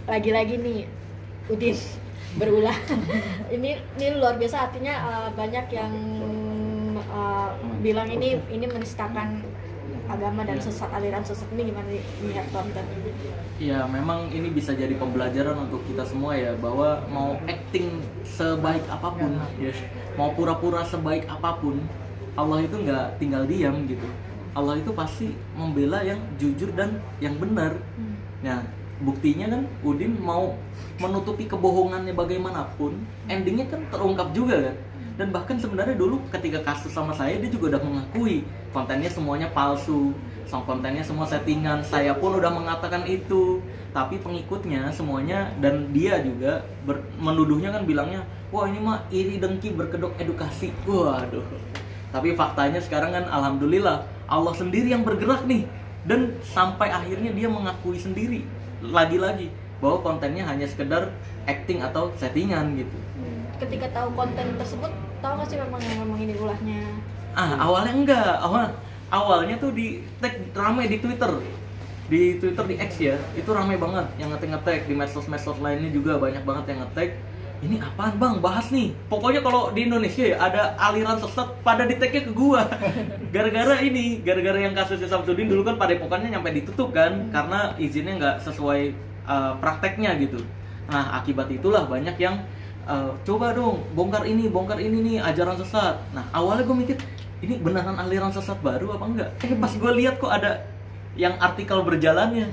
lagi-lagi nih Udin berulah. ini luar biasa, artinya banyak yang bilang ini menistakan agama dan sesat, aliran sesat. Ini gimana lihat konten ini? Ya memang ini bisa jadi pembelajaran untuk kita semua ya, bahwa mau acting sebaik apapun ya, mau pura-pura sebaik apapun, Allah itu nggak tinggal diam gitu. Allah itu pasti membela yang jujur dan yang benar. Nah buktinya kan Udin mau menutupi kebohongannya bagaimanapun, endingnya kan terungkap juga kan. Dan bahkan sebenarnya dulu ketika kasus sama saya, dia juga udah mengakui kontennya semuanya palsu, kontennya semua settingan. Saya pun udah mengatakan itu, tapi pengikutnya semuanya dan dia juga menuduhnya kan, bilangnya wah ini mah iri dengki berkedok edukasi. Waduh. Tapi faktanya sekarang kan alhamdulillah Allah sendiri yang bergerak nih, dan sampai akhirnya dia mengakui sendiri lagi-lagi bahwa kontennya hanya sekedar acting atau settingan gitu. Ketika tahu konten tersebut, tahu nggak sih memang ini ulahnya? Awalnya enggak, awalnya tuh di tag rame di Twitter, di X ya, itu rame banget yang ngetag di medsos lainnya juga banyak banget yang ngetag. Ini apaan bang, bahas nih. Pokoknya kalau di Indonesia ya ada aliran sesat pada di tagnya ke gua. Gara-gara yang kasusnya Samsudin dulu kan padepokannya nyampe ditutup kan, karena izinnya nggak sesuai prakteknya gitu. Nah akibat itulah banyak yang coba dong bongkar ini nih ajaran sesat. Nah awalnya gue mikir ini beneran aliran sesat baru apa enggak? Pas gue lihat kok ada yang artikel berjalannya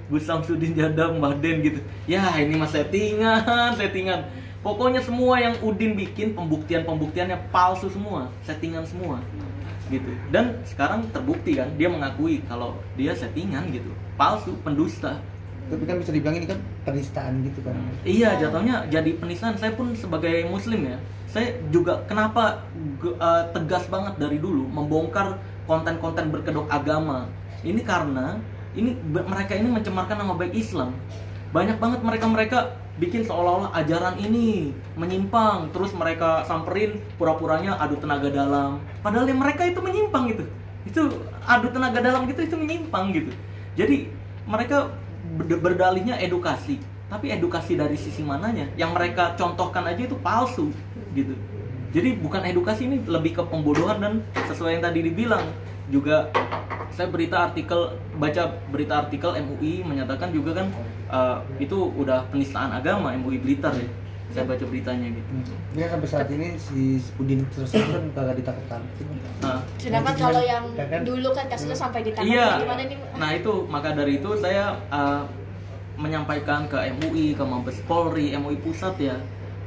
Gus Samsudin Jadam Mahden gitu. Ya ini mah settingan. Pokoknya semua yang Udin bikin pembuktiannya palsu semua, settingan semua gitu. Dan sekarang terbukti kan, dia mengakui kalau dia settingan gitu, palsu, pendusta. Tapi kan bisa dibilang ini kan penistaan gitu kan. Iya, jatuhnya jadi penistaan. Saya pun sebagai muslim ya, saya juga kenapa tegas banget dari dulu membongkar konten-konten berkedok agama. Ini karena mereka ini mencemarkan nama baik Islam. Banyak banget mereka bikin seolah-olah ajaran ini menyimpang, terus mereka samperin pura-puranya adu tenaga dalam. Padahal yang mereka itu menyimpang gitu. Itu adu tenaga dalam gitu, itu menyimpang gitu. Jadi mereka berdalihnya edukasi, tapi edukasi dari sisi mananya? Yang mereka contohkan aja itu palsu gitu. Jadi bukan edukasi, ini lebih ke pembodohan. Dan sesuai yang tadi dibilang juga, saya baca berita artikel MUI menyatakan juga kan itu udah penistaan agama, MUI Blitar ya. Saya baca beritanya gitu. Dia sampai saat ini si Udin tersebut kan kagak ditangkap. Sedangkan kalau yang dulu kan kasusnya sampai ditangkap. Iya. Gimana nih? Nah itu, maka dari itu saya menyampaikan ke MUI, ke Mabes Polri, MUI Pusat ya,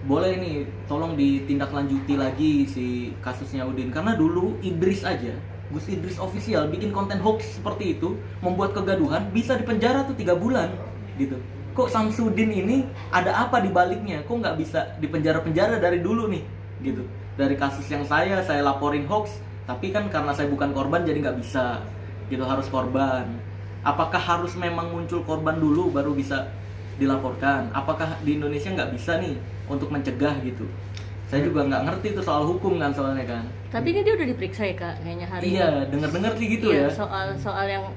boleh nih tolong ditindaklanjuti lagi si kasusnya Udin. Karena dulu Gus Idris official bikin konten hoax seperti itu, membuat kegaduhan, bisa dipenjara tuh 3 bulan gitu. Kok Samsudin ini ada apa di baliknya? Kok nggak bisa dipenjara-penjara dari dulu nih gitu. Dari kasus yang saya laporin hoax, tapi kan karena saya bukan korban jadi nggak bisa gitu, harus korban. Apakah harus memang muncul korban dulu baru bisa dilaporkan? Apakah di Indonesia nggak bisa nih untuk mencegah gitu? Saya juga nggak ngerti itu soal hukum kan soalnya kan. Tapi ini dia udah diperiksa ya kak, kayaknya hari ini. Iya, dengar sih gitu iya, ya. Soal yang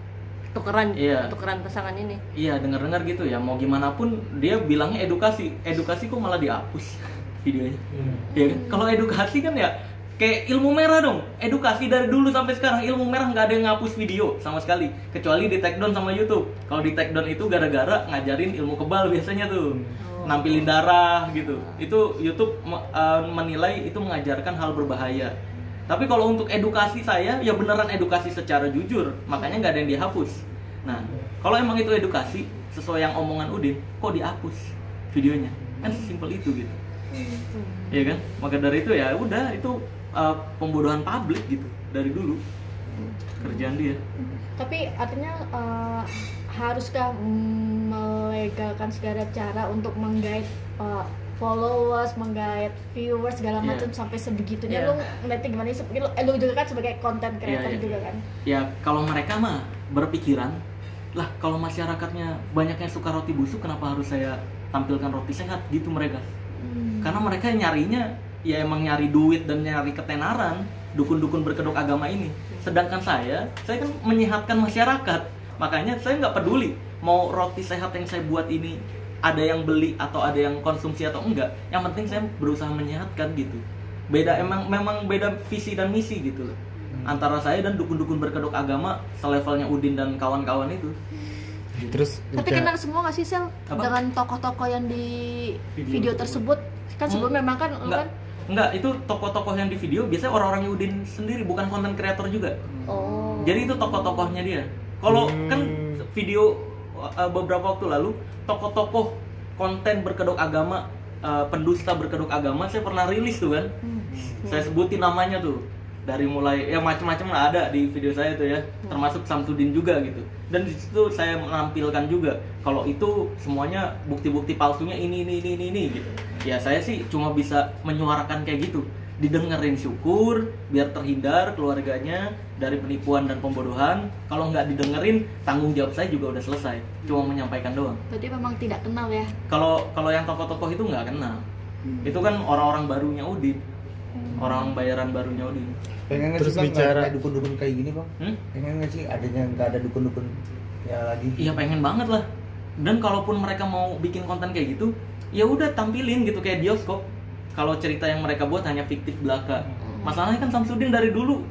tukeran pasangan ini. Iya, dengar gitu ya. Mau gimana pun dia bilangnya edukasi kok malah dihapus videonya. Ya kan? Kalau edukasi kan ya kayak ilmu merah dong. Edukasi dari dulu sampai sekarang ilmu merah nggak ada yang ngapus video sama sekali, kecuali di take down sama YouTube. Kalau di take down itu gara-gara ngajarin ilmu kebal biasanya tuh. Nampilin darah gitu. Itu YouTube menilai itu mengajarkan hal berbahaya. Tapi kalau untuk edukasi saya, ya beneran edukasi secara jujur, makanya nggak ada yang dihapus. Nah, kalau emang itu edukasi sesuai yang omongan Udin, kok dihapus videonya? Kan sesimpel itu gitu. Iya kan? Maka dari itu ya udah, itu pembodohan publik gitu dari dulu kerjaan dia. Tapi artinya haruskah melegalkan segala cara untuk menggait followers, menggait viewers segala macam sampai sebegitunya? Lu ngeliatnya gimana sih? Lu juga kan sebagai content creator juga kan? Ya kalau mereka mah berpikiran lah, kalau masyarakatnya banyak yang suka roti busuk, kenapa harus saya tampilkan roti sehat gitu mereka? Karena mereka nyarinya ya emang nyari duit dan nyari ketenaran, dukun-dukun berkedok agama ini. Sedangkan saya kan menyehatkan masyarakat. Makanya saya nggak peduli mau roti sehat yang saya buat ini ada yang beli atau ada yang konsumsi atau enggak, yang penting saya berusaha menyehatkan gitu. Beda, memang beda visi dan misi gitu loh antara saya dan dukun-dukun berkedok agama selevelnya Udin dan kawan-kawan itu. Terus Tapi kenal semua nggak sih Sel dengan tokoh-tokoh yang di video tersebut? Kan sebelumnya memang kan Enggak, itu tokoh-tokoh yang di video biasanya orang-orang Udin sendiri, bukan konten kreator juga. Oh. Jadi itu tokoh-tokohnya dia. Kalau kan video beberapa waktu lalu tokoh-tokoh konten berkedok agama, pendusta berkedok agama saya pernah rilis tuh kan. Saya sebutin namanya tuh. Dari mulai ya macam-macam lah ada di video saya tuh ya, termasuk Samsudin juga gitu. Dan di situ saya menampilkan juga kalau itu semuanya bukti-bukti palsunya ini gitu. Ya saya sih cuma bisa menyuarakan kayak gitu. Didengerin syukur biar terhindar keluarganya dari penipuan dan pembodohan. Kalau nggak didengerin, tanggung jawab saya juga udah selesai. Cuma menyampaikan doang. Berarti memang tidak kenal ya? Kalau yang tokoh-tokoh itu nggak kenal. Itu kan orang-orang barunya Udin. Orang bayaran barunya Udin. Pengen nggak Terus sih Bang, bicara- kayak dukun-dukun kayak gini Bang? Pengen nggak sih adanya nggak ada dukun-dukun ya lagi? Iya pengen banget lah. Dan kalaupun mereka mau bikin konten kayak gitu, ya udah tampilin gitu kayak bioskop. Kalau cerita yang mereka buat hanya fiktif belaka. Masalahnya kan Samsudin dari dulu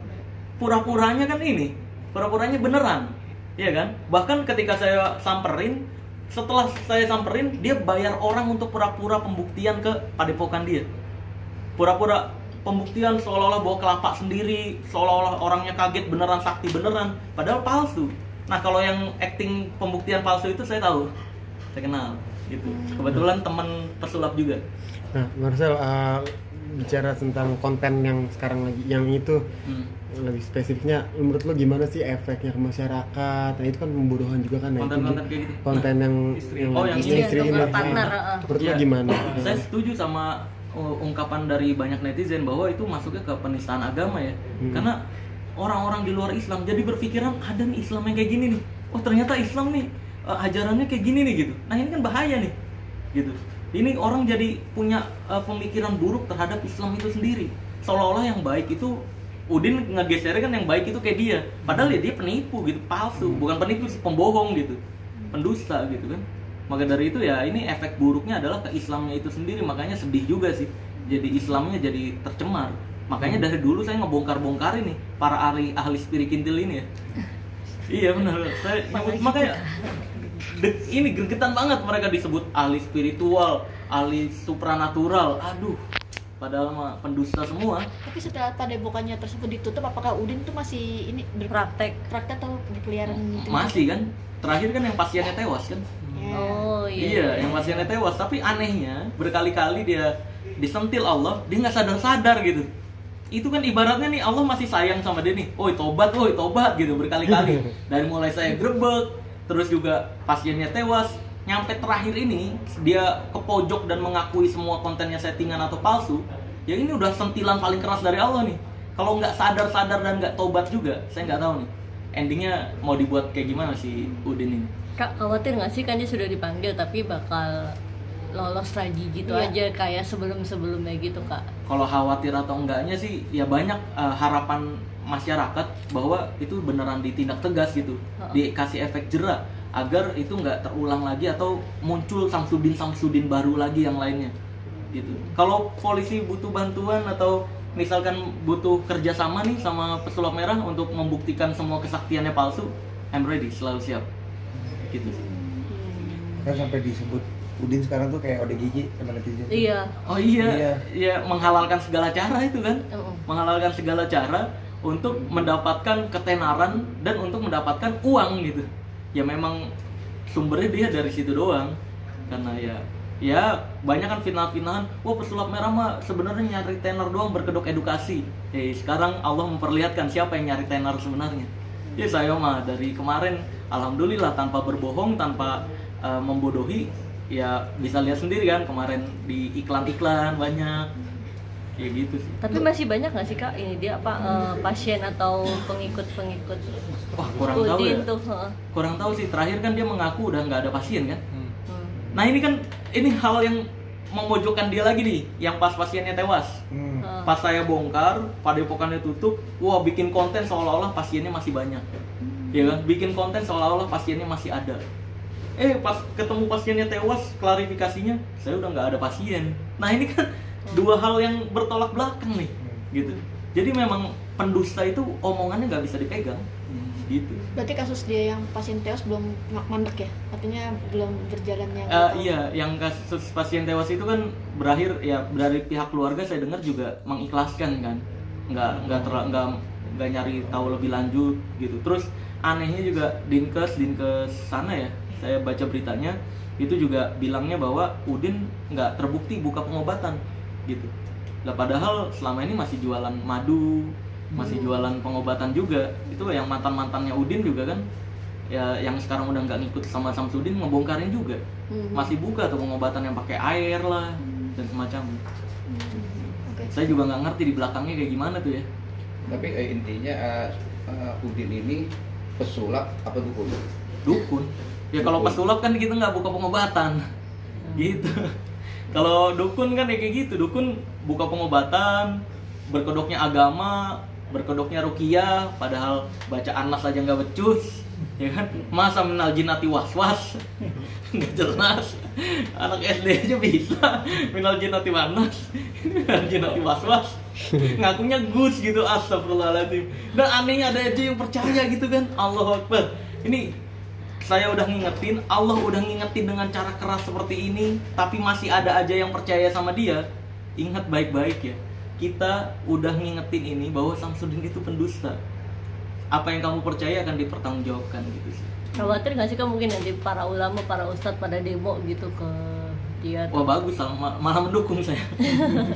pura-puranya kan ini, pura-puranya beneran, ya kan? Bahkan ketika saya samperin, setelah saya samperin, dia bayar orang untuk pura-pura pembuktian ke padepokan dia. Pura-pura pembuktian seolah-olah bawa kelapa sendiri, seolah-olah orangnya kaget beneran, sakti beneran, padahal palsu. Nah kalau yang acting pembuktian palsu itu saya tahu, saya kenal gitu. Kebetulan teman pesulap juga. Nah, Marcel, bicara tentang konten yang sekarang lagi, yang itu lebih spesifiknya, menurut lo gimana sih efeknya ke masyarakat? Nah itu kan pembodohan juga kan? Konten-konten kayak gitu. Konten yang yang istri ini, ini. partner, Menurut lo Iya. gimana? Saya setuju sama ungkapan dari banyak netizen bahwa itu masuknya ke penistaan agama ya. Karena orang-orang di luar Islam jadi berpikiran ada nih Islam yang kayak gini nih. Oh ternyata Islam nih ajarannya kayak gini nih gitu. Nah ini kan bahaya nih gitu. Ini orang jadi punya pemikiran buruk terhadap Islam itu sendiri. Seolah-olah yang baik itu Udin ngegesernya kan yang baik itu kayak dia. Padahal ya dia penipu gitu, palsu. Bukan penipu sih, pembohong gitu. Pendusta gitu kan. Maka dari itu ya ini efek buruknya adalah ke Islamnya itu sendiri. Makanya sedih juga sih. Jadi Islamnya jadi tercemar. Makanya dari dulu saya ngebongkar-bongkar ini para ahli spirit kintil ini ya. Iya benar. Saya nyebut, makanya ini gregetan banget mereka disebut ahli spiritual, ahli supranatural. Aduh. Padahal mah pendusta semua. Tapi setelah padepokannya tersebut ditutup, apakah Udin tuh masih ini Praktek. atau berkeliaran gitu? Masih kan? Terakhir kan yang pasiennya tewas kan? Ya. Oh iya. Iya, yang pasiennya tewas. Tapi anehnya berkali-kali dia disentil Allah, dia nggak sadar-sadar gitu. Itu kan ibaratnya nih Allah masih sayang sama dia nih. Oi tobat gitu berkali-kali. Dari mulai saya grebek, terus juga pasiennya tewas, nyampe terakhir ini dia ke pojok dan mengakui semua kontennya settingan atau palsu. Ya ini udah sentilan paling keras dari Allah nih. Kalau nggak sadar-sadar dan nggak tobat juga, saya nggak tahu nih endingnya mau dibuat kayak gimana si Udin ini. Kak, khawatir nggak sih kan dia sudah dipanggil tapi bakal lolos lagi gitu Iya. aja kayak sebelum-sebelumnya gitu Kak? Kalau khawatir atau enggaknya sih ya banyak harapan masyarakat bahwa itu beneran ditindak tegas gitu, dikasih efek jera agar itu nggak terulang lagi atau muncul Samsudin baru lagi yang lainnya gitu. Kalau polisi butuh bantuan atau misalkan butuh kerjasama nih sama pesulap merah untuk membuktikan semua kesaktiannya palsu, I'm ready, selalu siap gitu sih. Kan sampai disebut Udin sekarang tuh kayak ODGJ sama netizen. Iya. Oh iya, ya menghalalkan segala cara itu kan, menghalalkan segala cara untuk mendapatkan ketenaran dan untuk mendapatkan uang gitu. Ya memang sumbernya dia dari situ doang, karena ya banyak kan fitnah-fitnahan. Wah pesulap merah mah sebenarnya nyari tenar doang berkedok edukasi. Sekarang Allah memperlihatkan siapa yang nyari tenar sebenarnya. Ya saya mah dari kemarin alhamdulillah tanpa berbohong, tanpa membodohi. Ya bisa lihat sendiri kan kemarin di iklan-iklan banyak ya gitu sih. Tapi masih banyak nggak sih Kak ini dia pasien atau pengikut-pengikut Wah kurang tahu ya. Udin tuh? Kurang tahu sih, terakhir kan dia mengaku udah nggak ada pasien kan. Nah ini kan hal yang memojokkan dia lagi nih, yang pas pasiennya tewas. Pas saya bongkar, padepokannya tutup, wah bikin konten seolah-olah pasiennya masih banyak. Ya kan, bikin konten seolah-olah pasiennya masih ada. Pas ketemu pasiennya tewas, klarifikasinya saya udah nggak ada pasien. Nah ini kan dua hal yang bertolak belakang nih, gitu. Jadi memang pendusta itu omongannya nggak bisa dipegang, gitu. Berarti kasus dia yang pasien tewas belum mandek ya? Artinya belum berjalan yang Iya, yang kasus pasien tewas itu kan berakhir ya dari pihak keluarga saya dengar juga mengikhlaskan kan, nggak nyari tahu lebih lanjut gitu. Terus anehnya juga dinkes sana ya, saya baca beritanya itu juga bilangnya bahwa Udin nggak terbukti buka pengobatan gitu. Lah padahal selama ini masih jualan madu, masih jualan pengobatan juga. Itu yang mantannya Udin juga kan, ya yang sekarang udah nggak ngikut sama Samsudin ngebongkarin juga. Masih buka tuh pengobatan yang pakai air lah dan semacam. Okay. Saya juga nggak ngerti di belakangnya kayak gimana tuh ya. Tapi intinya Udin ini pesulap apa dukun? Dukun. Ya kalau pesulap kan kita nggak buka pengobatan, gitu. Kalau dukun kan ya kayak gitu. Dukun buka pengobatan, berkedoknya agama, berkedoknya ruqyah, padahal bacaan nas aja nggak becus, ya kan? Masa minal jinati waswas, nggak jelas. Anak SD aja bisa minal jinati wanas, minal jinati waswas. Ngakunya Gus gitu, astagfirullahaladzim. Dan anehnya ada aja yang percaya gitu kan. Allahu Akbar. Ini saya udah ngingetin, Allah udah ngingetin dengan cara keras seperti ini, tapi masih ada aja yang percaya sama dia. Ingat baik-baik ya, kita udah ngingetin ini bahwa Samsudin itu pendusta. Apa yang kamu percaya akan dipertanggungjawabkan gitu sih. Khawatir nggak sih kan mungkin nanti para ulama, para ustadz pada demo gitu ke dia? Wah bagus lah, malah mendukung saya.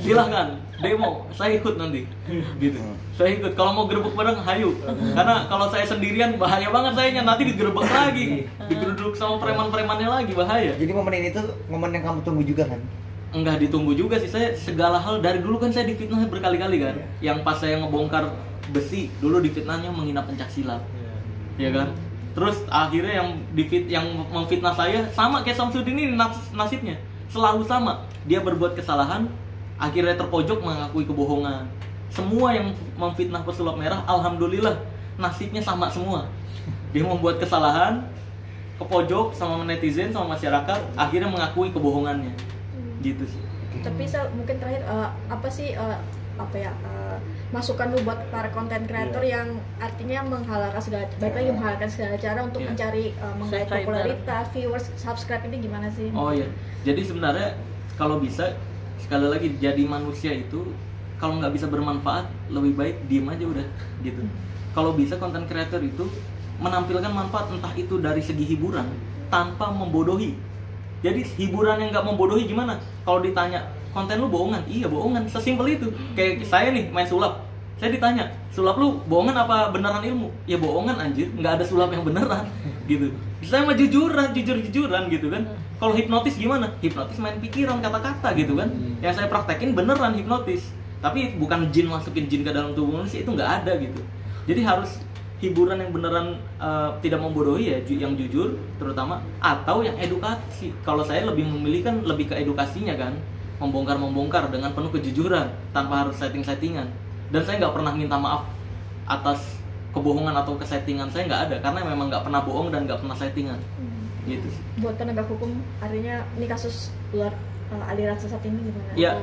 Silahkan demo, saya ikut nanti. Gitu. Saya ikut. Kalau mau gerbek bareng, hayu. Karena kalau saya sendirian bahaya banget sayanya, nanti digerebek lagi, digeruduk sama preman-premannya lagi, bahaya. Jadi momen ini tuh momen yang kamu tunggu juga kan? Enggak ditunggu juga sih, saya segala hal dari dulu kan saya difitnah berkali-kali kan. Yang pas saya ngebongkar besi, dulu difitnahnya menghina pencaksilat. Ya kan? Terus akhirnya yang memfitnah saya sama kayak Samsudin ini nasibnya. Selalu sama, dia berbuat kesalahan, akhirnya terpojok mengakui kebohongan. Semua yang memfitnah pesulap merah, alhamdulillah nasibnya sama semua. Dia membuat kesalahan, kepojok sama netizen, sama masyarakat, akhirnya mengakui kebohongannya. Gitu sih. Tapi mungkin terakhir masukan lu buat para konten kreator yang artinya menghalalkan segala, baik lagi menghalalkan segala cara untuk mencari menggait popularitas, viewers, subscribe, ini gimana sih? Oh iya, jadi sebenarnya kalau bisa sekali lagi jadi manusia itu kalau nggak bisa bermanfaat lebih baik diem aja udah gitu. Kalau bisa konten kreator itu menampilkan manfaat entah itu dari segi hiburan tanpa membodohi. Jadi hiburan yang nggak membodohi gimana? Kalau ditanya konten lu bohongan, iya bohongan, sesimpel itu. Kayak saya nih main sulap, saya ditanya sulap lu bohongan apa beneran ilmu? Ya bohongan anjir, nggak ada sulap yang beneran gitu. Saya mah jujuran gitu kan. Kalau hipnotis gimana? Hipnotis main pikiran, kata-kata gitu kan. Yang saya praktekin beneran hipnotis, tapi bukan jin masukin jin ke dalam tubuh manusia, itu nggak ada gitu. Jadi harus hiburan yang beneran tidak membodohi ya, yang jujur terutama, atau yang edukasi. Kalau saya lebih memilih kan lebih ke edukasinya kan, membongkar dengan penuh kejujuran tanpa harus setting-settingan. Dan saya nggak pernah minta maaf atas kebohongan atau kesettingan, saya nggak ada, karena memang nggak pernah bohong dan nggak pernah settingan. Gitu sih. Buat penegak hukum, artinya ini kasus luar aliran sesat ini gimana? Ya,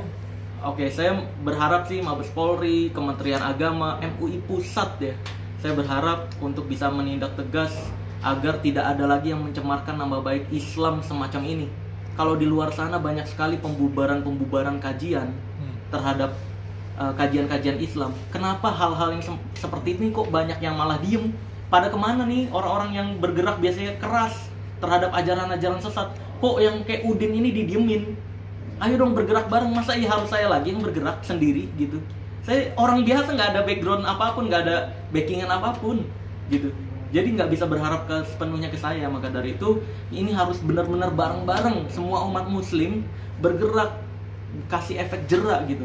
oke, saya berharap sih Mabes Polri, Kementerian Agama, MUI Pusat ya, saya berharap untuk bisa menindak tegas agar tidak ada lagi yang mencemarkan nama baik Islam semacam ini. Kalau di luar sana banyak sekali pembubaran kajian terhadap kajian-kajian Islam. Kenapa hal-hal yang seperti ini kok banyak yang malah diem? Pada kemana nih orang-orang yang bergerak biasanya keras terhadap ajaran-ajaran sesat? Kok yang kayak Udin ini didiemin? Ayo dong bergerak bareng, masa harus saya lagi yang bergerak sendiri gitu? Saya orang biasa, nggak ada background apapun, nggak ada backingan apapun gitu. Jadi nggak bisa berharap sepenuhnya ke saya. Maka dari itu ini harus benar-benar bareng-bareng semua umat muslim bergerak, kasih efek jerak gitu.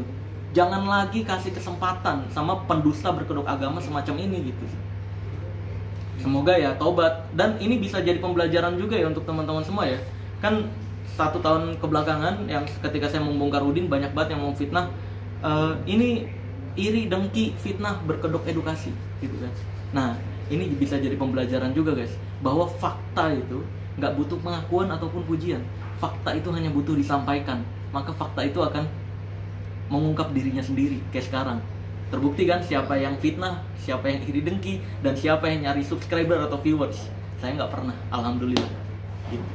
Jangan lagi kasih kesempatan sama pendusta berkedok agama semacam ini gitu. Semoga ya tobat, dan ini bisa jadi pembelajaran juga ya untuk teman-teman semua ya. Kan 1 tahun kebelakangan yang ketika saya membongkar Udin banyak banget yang memfitnah, ini iri, dengki, fitnah, berkedok edukasi gitu kan. Nah, ini bisa jadi pembelajaran juga guys, bahwa fakta itu nggak butuh pengakuan ataupun pujian. Fakta itu hanya butuh disampaikan, maka fakta itu akan mengungkap dirinya sendiri. Kayak sekarang terbukti kan siapa yang fitnah, siapa yang iri dengki, dan siapa yang nyari subscriber atau viewers. Saya nggak pernah, alhamdulillah gitu.